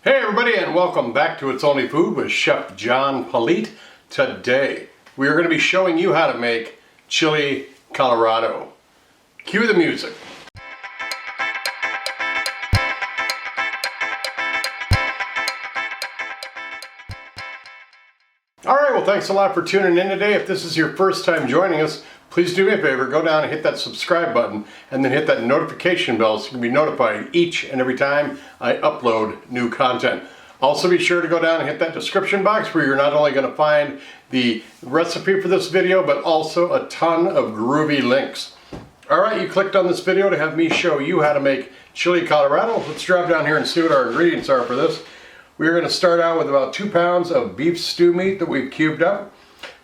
Hey everybody, and welcome back to It's Only Food with Chef John Politte. Today we are going to be showing you how to make chili Colorado. Cue the music. Alright, well thanks a lot for tuning in today. If this is your first time joining us, please do me a favor, go down and hit that subscribe button and then hit that notification bell so you can be notified each and every time I upload new content. Also be sure to go down and hit that description box where you're not only going to find the recipe for this video, but also a ton of groovy links. Alright, you clicked on this video to have me show you how to make chili Colorado. Let's drop down here and see what our ingredients are for this. We're going to start out with about 2 pounds of beef stew meat that we've cubed up,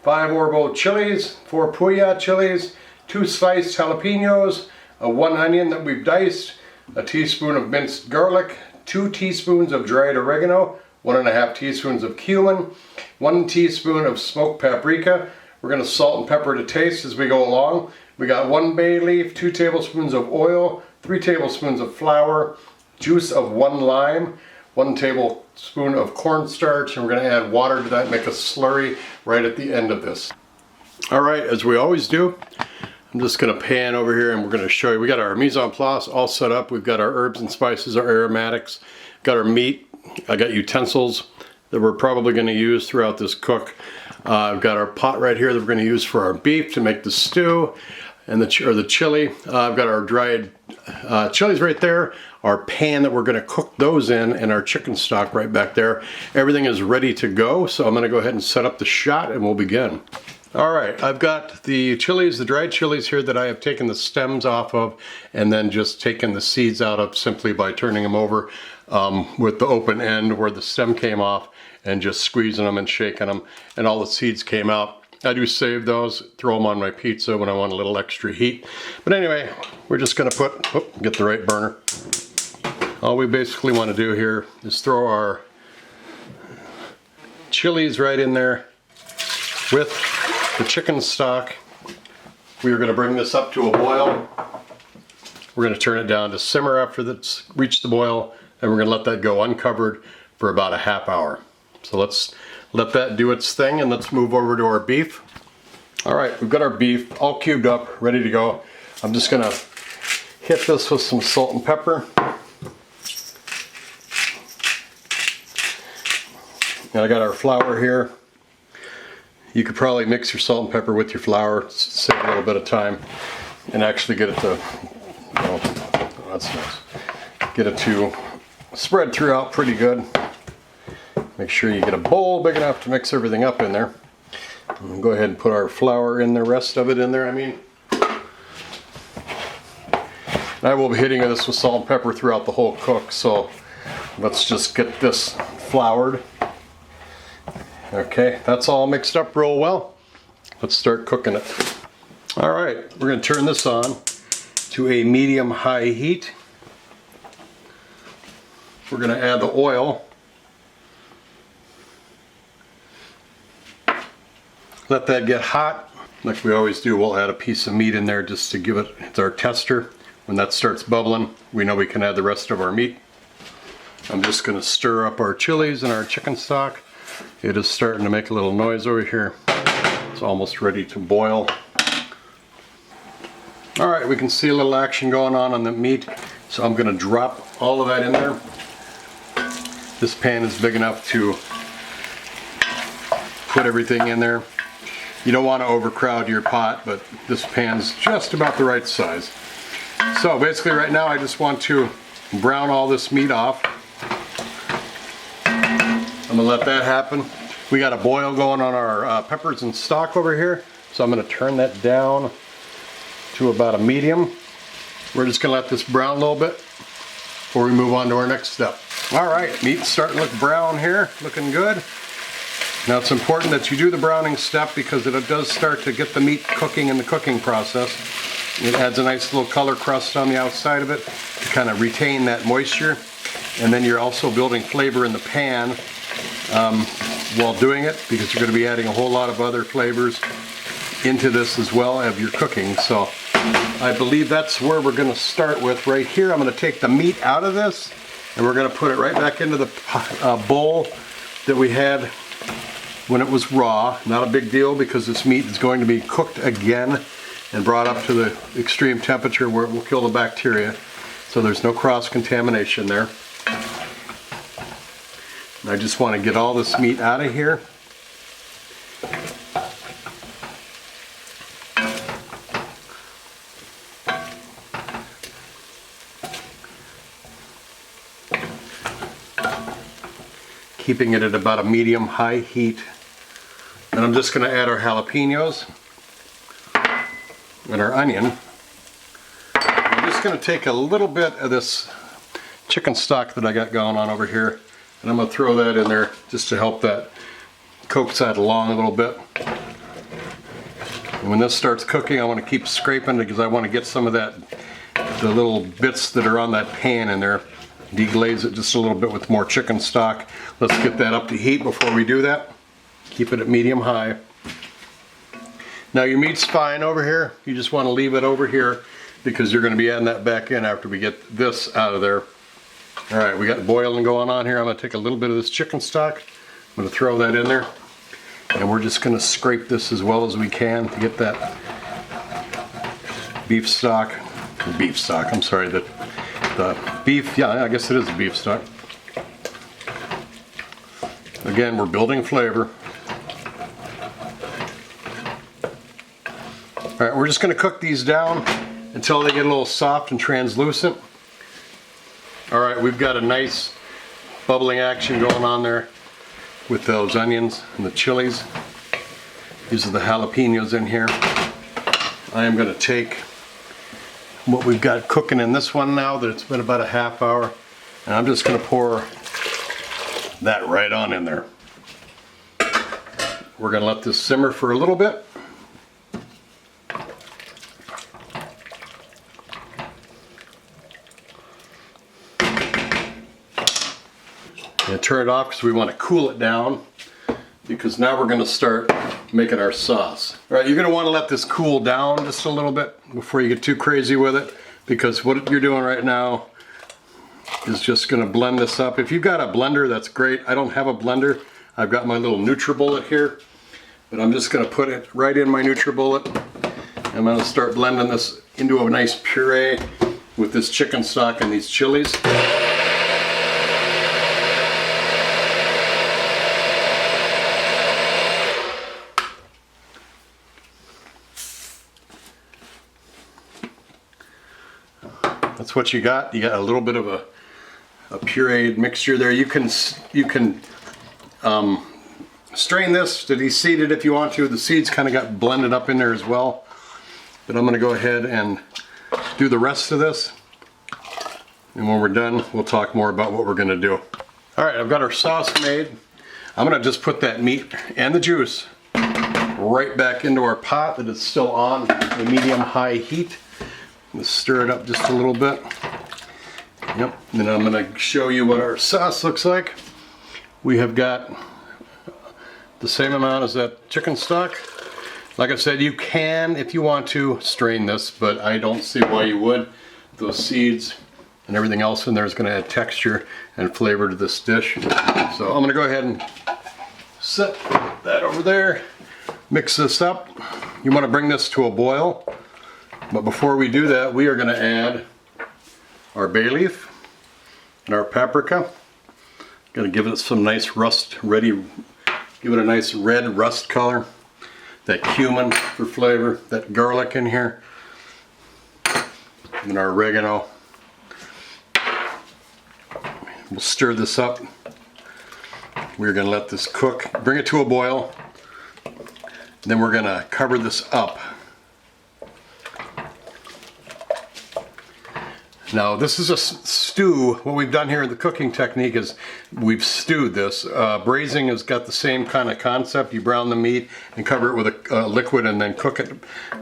5 Orbo chilies, 4 Puya chilies, 2 sliced jalapenos, 1 onion that we've diced, a teaspoon of minced garlic, 2 teaspoons of dried oregano, 1.5 teaspoons of cumin, 1 teaspoon of smoked paprika. We're going to salt and pepper to taste as we go along. We got 1 bay leaf, 2 tablespoons of oil, 3 tablespoons of flour, juice of 1 lime, 1 tablespoon of cornstarch, and we're going to add water to that, make a slurry right at the end of this. Alright, as we always do, I'm just going to pan over here and we're going to show you. We got our mise en place all set up. We've got our herbs and spices, our aromatics, got our meat. I got utensils that we're probably going to use throughout this cook. I've got our pot right here that we're going to use for our beef to make the stew and the chili. I've got our dried chilies right there, our pan that we're going to cook those in, and our chicken stock right back there. Everything is ready to go, so I'm going to go ahead and set up the shot and we'll begin. Alright, I've got the chilies, the dried chilies here that I have taken the stems off of and then just taken the seeds out of simply by turning them over with the open end where the stem came off and just squeezing them and shaking them, and all the seeds came out. I do save those, throw them on my pizza when I want a little extra heat. But anyway, we're just going to get the right burner. All we basically want to do here is throw our chilies right in there with the chicken stock. We are going to bring this up to a boil. We're going to turn it down to simmer after it's reached the boil, and we're going to let that go uncovered for about a half hour. So let's let that do its thing and let's move over to our beef. Alright, we've got our beef all cubed up, ready to go. I'm just going to hit this with some salt and pepper. And I got our flour here. You could probably mix your salt and pepper with your flour, save a little bit of time, and actually get it to, that's nice. Get it to spread throughout pretty good. Make sure you get a bowl big enough to mix everything up in there. And go ahead and put our flour in, the rest of it in there, And I will be hitting this with salt and pepper throughout the whole cook, so let's just get this floured. Okay, that's all mixed up real well. Let's start cooking it. Alright, we're going to turn this on to a medium-high heat. We're going to add the oil. Let that get hot. Like we always do, we'll add a piece of meat in there just to give it, it's our tester. When that starts bubbling, we know we can add the rest of our meat. I'm just going to stir up our chilies and our chicken stock. It is starting to make a little noise over here. It's almost ready to boil. Alright, we can see a little action going on the meat. So I'm going to drop all of that in there. This pan is big enough to put everything in there. You don't want to overcrowd your pot, but this pan's just about the right size. So basically right now I just want to brown all this meat off. I'm going to let that happen. We got a boil going on our peppers and stock over here, so I'm going to turn that down to about a medium. We're just going to let this brown a little bit before we move on to our next step. Alright, meat's starting to look brown here, looking good. Now it's important that you do the browning step because it does start to get the meat cooking in the cooking process. It adds a nice little color crust on the outside of it to kind of retain that moisture. And then you're also building flavor in the pan while doing it, because you're going to be adding a whole lot of other flavors into this as well as you're cooking. So I believe that's where we're going to start with right here. I'm going to take the meat out of this And we're going to put it right back into the bowl that we had when it was raw. Not a big deal because this meat is going to be cooked again and brought up to the extreme temperature where it will kill the bacteria. So there's no cross-contamination there. And I just want to get all this meat out of here. Keeping it at about a medium-high heat. And I'm just going to add our jalapenos and our onion. I'm just going to take a little bit of this chicken stock that I got going on over here, and I'm going to throw that in there just to help that coax that along a little bit. And when this starts cooking, I want to keep scraping because I want to get some of that, the little bits that are on that pan in there. Deglaze it just a little bit with more chicken stock. Let's get that up to heat before we do that. Keep it at medium-high. Now your meat's fine over here. You just want to leave it over here because you're going to be adding that back in after we get this out of there. All right, we got boiling going on here. I'm going to take a little bit of this chicken stock. I'm going to throw that in there. And we're just going to scrape this as well as we can to get that beef stock, I'm sorry, the beef, yeah, I guess it is a beef stock. Again, we're building flavor. All right, we're just going to cook these down until they get a little soft and translucent. All right, we've got a nice bubbling action going on there with those onions and the chilies. These are the jalapenos in here. I am going to take what we've got cooking in this one now that it's been about a half hour, and I'm just going to pour that right on in there. We're going to let this simmer for a little bit. And turn it off because we want to cool it down, because now we're going to start making our sauce. All right, you're going to want to let this cool down just a little bit before you get too crazy with it, because what you're doing right now is just going to blend this up. If you've got a blender, that's great. I don't have a blender. I've got my little NutriBullet here, but I'm just going to put it right in my NutriBullet. I'm going to start blending this into a nice puree with this chicken stock and these chilies. That's what you got. You got a little bit of a pureed mixture there. You can strain this to deseed it if you want to. The seeds kind of got blended up in there as well. But I'm going to go ahead and do the rest of this. And when we're done, we'll talk more about what we're going to do. All right, I've got our sauce made. I'm going to just put that meat and the juice right back into our pot that is still on the medium-high heat. Let's stir it up just a little bit. Yep, and then I'm going to show you what our sauce looks like. We have got the same amount as that chicken stock. Like I said, you can, if you want to, strain this, but I don't see why you would. Those seeds and everything else in there is going to add texture and flavor to this dish. So I'm going to go ahead and set that over there. Mix this up. You want to bring this to a boil. But before we do that, we are going to add our bay leaf and our paprika. Going to give it some nice rust ready, give it a nice red rust color. That cumin for flavor, that garlic in here, and our oregano. We'll stir this up. We're going to let this cook, bring it to a boil. Then we're going to cover this up. Now this is a stew. What we've done here in the cooking technique is we've stewed this. Braising has got the same kind of concept. You brown the meat and cover it with a liquid and then cook it.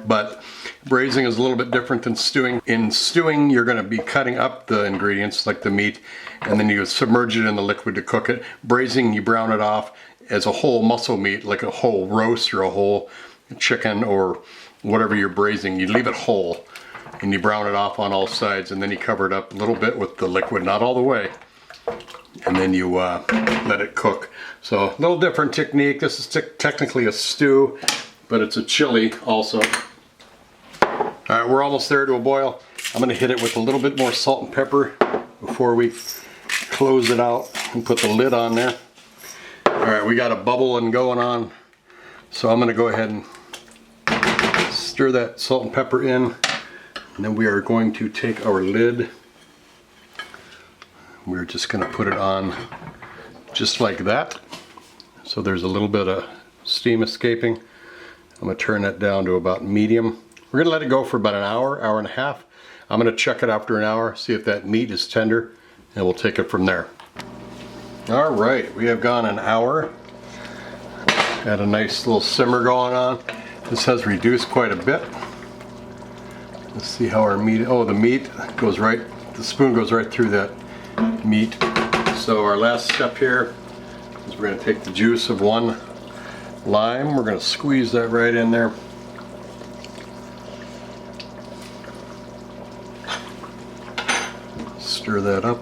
But braising is a little bit different than stewing. In stewing, you're going to be cutting up the ingredients like the meat, and then you submerge it in the liquid to cook it. Braising, you brown it off as a whole muscle meat, like a whole roast or a whole chicken or whatever you're braising. You leave it whole. And you brown it off on all sides, and then you cover it up a little bit with the liquid, not all the way. and then you let it cook. So a little different technique. This is technically a stew, but it's a chili also. All right, we're almost there to a boil. I'm gonna hit it with a little bit more salt and pepper before we close it out and put the lid on there. All right, we got a bubble and going on. So I'm gonna go ahead and stir that salt and pepper in. And then we are going to take our lid. We're just gonna put it on just like that. So there's a little bit of steam escaping. I'm gonna turn that down to about medium. We're gonna let it go for about an hour, hour and a half. I'm gonna check it after an hour, see if that meat is tender, and we'll take it from there. All right, we have gone an hour. Got a nice little simmer going on. This has reduced quite a bit. Let's see how our meat, oh, the meat goes right, the spoon goes right through that meat. So our last step here is we're gonna take the juice of one lime. We're gonna squeeze that right in there. Stir that up.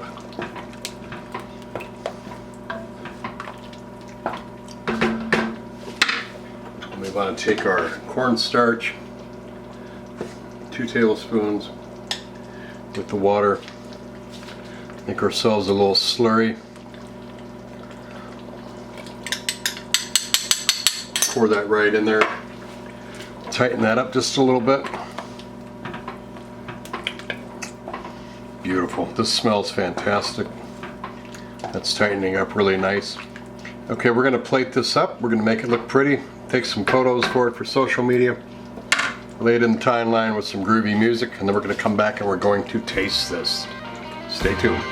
We want to take our cornstarch, 2 tablespoons with the water. Make ourselves a little slurry. Pour that right in there. Tighten that up just a little bit. Beautiful. This smells fantastic. That's tightening up really nice. Okay, we're going to plate this up. We're going to make it look pretty. Take some photos for it for social media. Lay it in the timeline with some groovy music, and then we're going to come back and we're going to taste this. Stay tuned.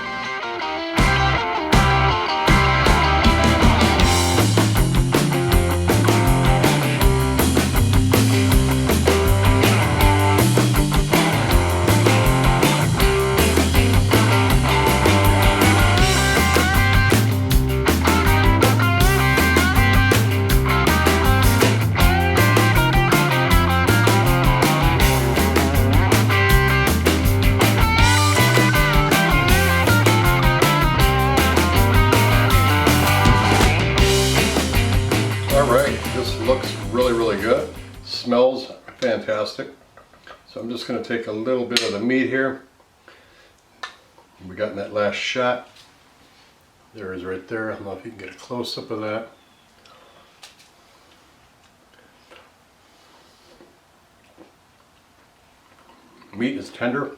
Looks really, really good. Smells fantastic. So I'm just going to take a little bit of the meat here. We got in that last shot. There is right there. I don't know if you can get a close-up of that. Meat is tender.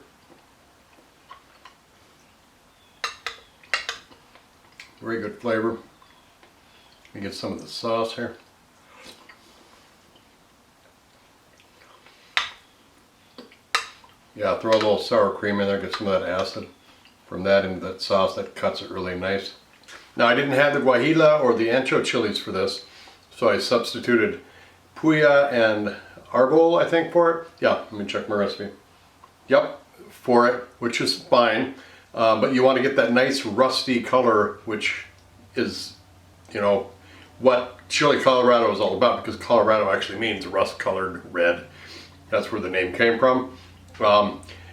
Very good flavor. Let me get some of the sauce here. Yeah, throw a little sour cream in there, get some of that acid from that into that sauce. That cuts it really nice. Now, I didn't have the guajillo or the ancho chilies for this, so I substituted puya and arbol, I think, for it. Yeah, let me check my recipe. Yep, for it, which is fine. But you want to get that nice rusty color, which is, you know, what chili Colorado is all about, because Colorado actually means rust-colored red. That's where the name came from.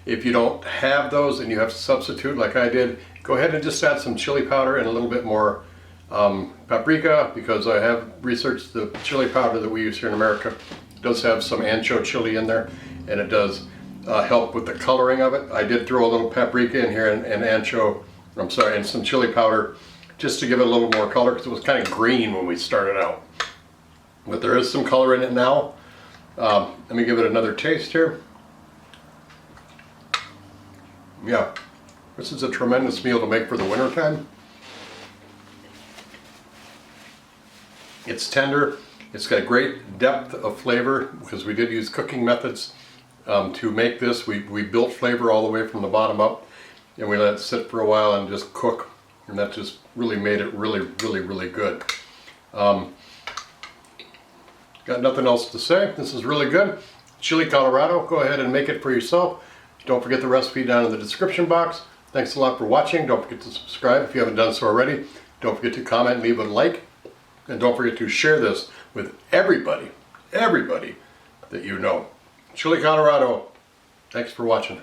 If you don't have those and you have to substitute like I did, go ahead and just add some chili powder and a little bit more paprika, because I have researched the chili powder that we use here in America. It does have some ancho chili in there, and it does help with the coloring of it. I did throw a little paprika in here and ancho, I'm sorry, and some chili powder just to give it a little more color, because it was kind of green when we started out. But there is some color in it now. Let me give it another taste here. Yeah, this is a tremendous meal to make for the winter time. It's tender. It's got great depth of flavor, because we did use cooking methods to make this. We built flavor all the way from the bottom up, and we let it sit for a while and just cook, and that just really made it really, really, really good. Got nothing else to say. This is really good. Chili Colorado, go ahead and make it for yourself. Don't forget the recipe down in the description box. Thanks a lot for watching. Don't forget to subscribe if you haven't done so already. Don't forget to comment and leave a like. And don't forget to share this with everybody that you know. Chili Colorado, thanks for watching.